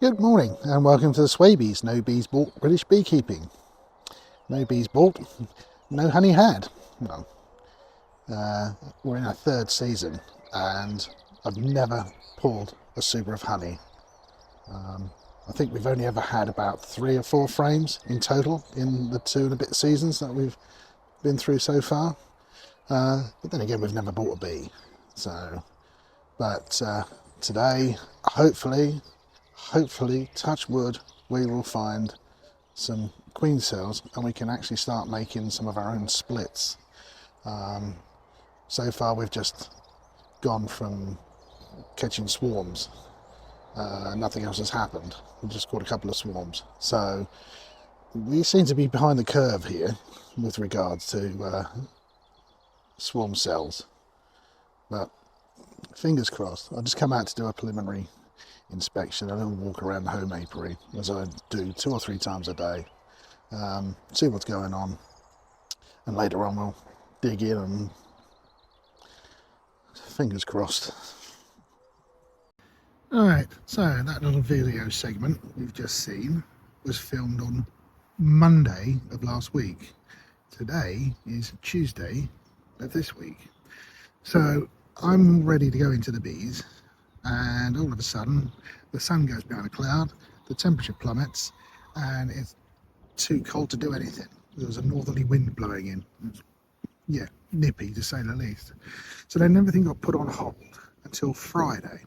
Good morning and welcome to the Swabies. No bees bought British beekeeping. No bees bought, no honey had. Well, we're in our third season and I've never pulled a super of honey. I think we've only ever had about 3 or 4 frames in total in the 2 and a bit seasons that we've been through so far. But then again, we've never bought a bee. But today, hopefully, touch wood, we will find some queen cells and we can actually start making some of our own splits. So far we've just gone from catching swarms. Nothing else has happened. We've just caught a couple of swarms. So we seem to be behind the curve here with regards to swarm cells. But fingers crossed. I'll just come out to do a preliminary inspection, a little walk around the home apiary, as I do 2 or 3 times a day. See what's going on, and later on we'll dig in and fingers crossed. Alright, so that little video segment we've just seen was filmed on Monday of last week. Today is Tuesday of this week. So I'm ready to go into the bees, and all of a sudden the sun goes behind a cloud, the temperature plummets, and it's too cold to do anything. There was a northerly wind blowing in. Yeah, nippy to say the least. So then everything got put on hold until Friday.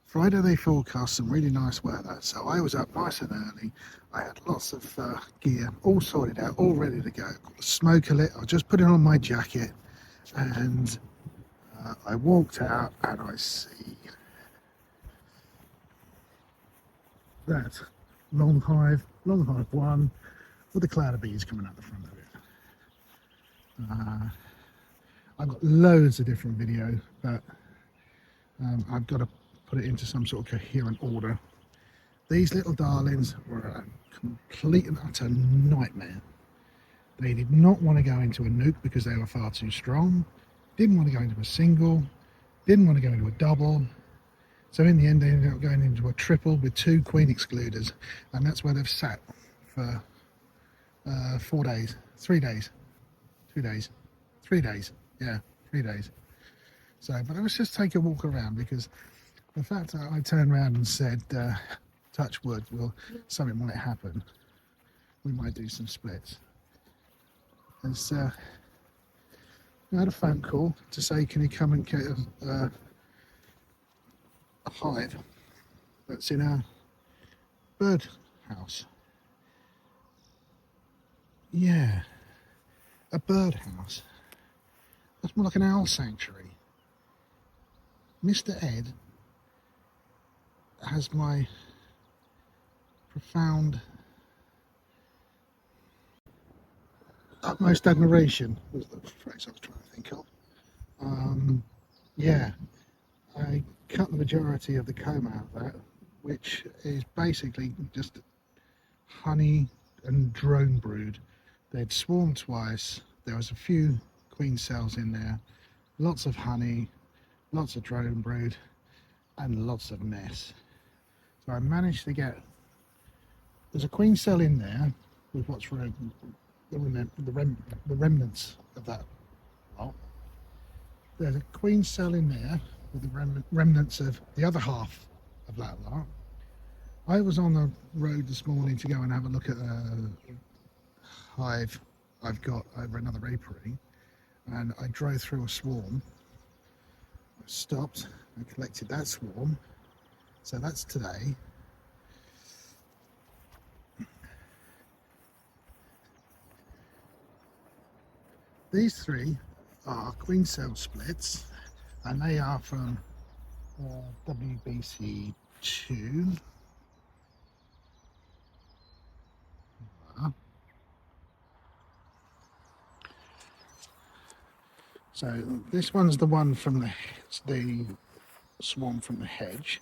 Friday they forecast some really nice weather, so I was up nice and early. I had lots of gear all sorted out, all ready to go. Got the smoker lit, I just put it on my jacket, and I walked out and I see that long hive 1, with a cloud of bees coming out the front of it. I've got loads of different video, but I've got to put it into some sort of coherent order. These little darlings were a complete and utter nightmare. They did not want to go into a nuke because they were far too strong, didn't want to go into a single, didn't want to go into a double. So in the end they ended up going into a triple with 2 queen excluders, and that's where they've sat for 4 days, 3 days, 2 days, 3 days, yeah, 3 days. So, but let's just take a walk around, because the fact that I turned around and said, touch wood, well, something might happen. We might do some splits. There's, I had a phone call to say, can you come and get a hive that's in our bird house. Yeah, a bird house. That's more like an owl sanctuary. Mr. Ed has my profound, utmost admiration, was the phrase I was trying to think of. Yeah, I cut the majority of the comb out of that, which is basically just honey and drone brood. They'd swarmed twice, there was a few queen cells in there, lots of honey, lots of drone brood, and lots of mess. So I managed to get, there's a queen cell in there with what's the remnants of that lot. There's a queen cell in there with the remnants of the other half of that lot. I was on the road this morning to go and have a look at a hive I've got over another apiary, and I drove through a swarm. I stopped and collected that swarm, so that's today. These 3 are queen cell splits, and they are from WBC2. So this one's the one from the swarm from the hedge.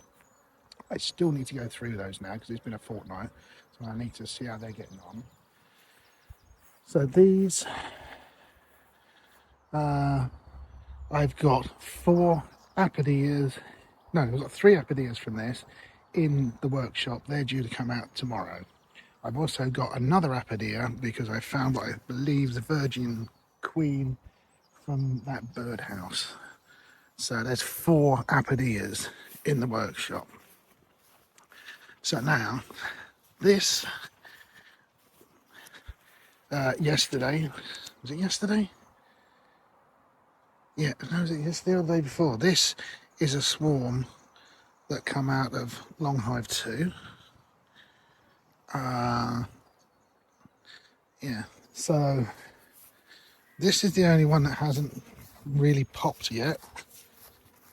I still need to go through those now because it's been a fortnight, so I need to see how they're getting on. So these, I've got 4 apodias. No, I've got 3 apodias from this in the workshop. They're due to come out tomorrow. I've also got another apid here because I found what I believe is a virgin queen from that birdhouse. So there's 4 apideas in the workshop. So now this yesterday, was it yesterday? Yeah, no, was it yesterday or the day before? This is a swarm that come out of Long Hive 2. Yeah, so this is the only one that hasn't really popped yet.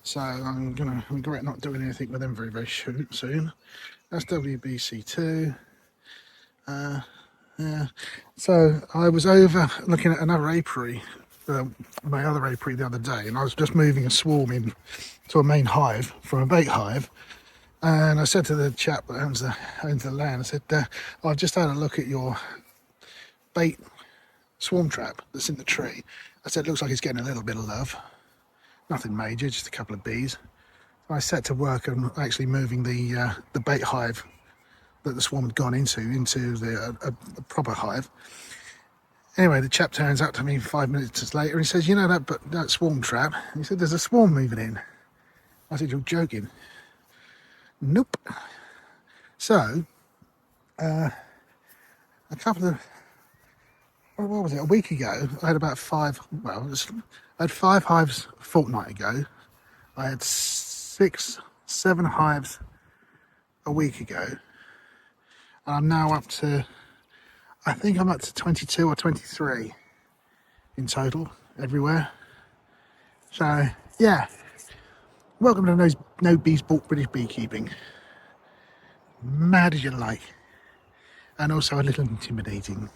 So I'm gonna regret not doing anything with them very, very soon. That's WBC2. Yeah. So I was over looking at another apiary, my other apiary the other day, and I was just moving a swarm in to a main hive from a bait hive. And I said to the chap that owns the land, I said, I've just had a look at your bait swarm trap that's in the tree. I said, it looks like it's getting a little bit of love. Nothing major, just a couple of bees. So I set to work and actually moving the bait hive that the swarm had gone into a proper hive. Anyway, the chap turns up to me 5 minutes later and he says, you know that swarm trap? He said, there's a swarm moving in. I said, you're joking. Nope. So, a couple of, what was it, a week ago, I had about 5, I had 5 hives a fortnight ago. I had 6, 7 hives a week ago. And I'm now up to, I think I'm up to 22 or 23 in total, everywhere. So, yeah. Welcome to No Bees Bought British Beekeeping. Mad as you like. And also a little intimidating.